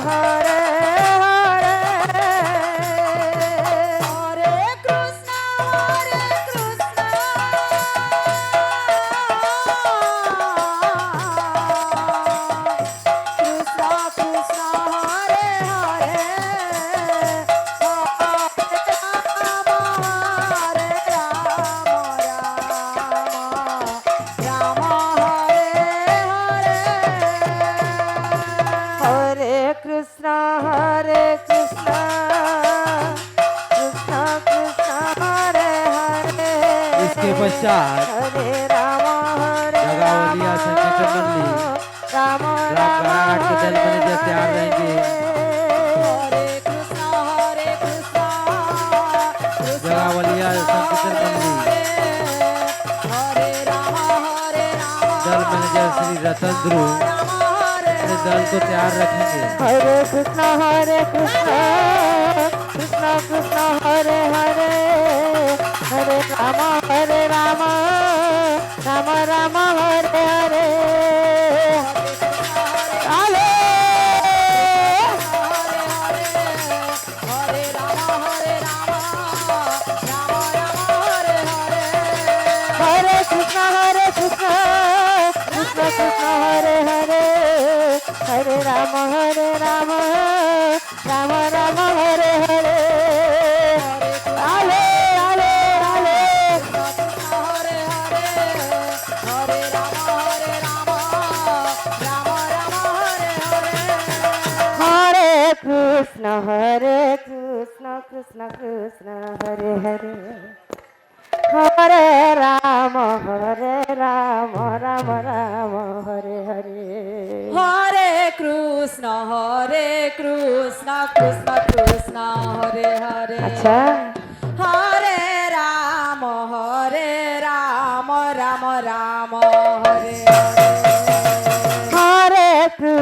Hare पश्चात जगावलिया संकीर्तन मंडली राम राम घाट के दल बने जैसे तैयार रहेंगे। जगावलिया संकीर्तन मंडली दल मैनेजर श्री रतन ध्रुव अपने दल को तैयार रखेंगे। हरे कृष्णा कृष्णा कृष्णा हरे हरे हरे राम राम राम हरे हरे हरे हरे कृष्णा कृष्णा कृष्णा हरे हरे हरे राम राम राम हरे हरे हरे हरे हरे हरे कृष्ण कृष्ण कृष्ण हरे हरे हरे राम राम राम हरे हरे हरे कृष्ण कृष्ण कृष्ण हरे हरे अच्छा हरे राम राम राम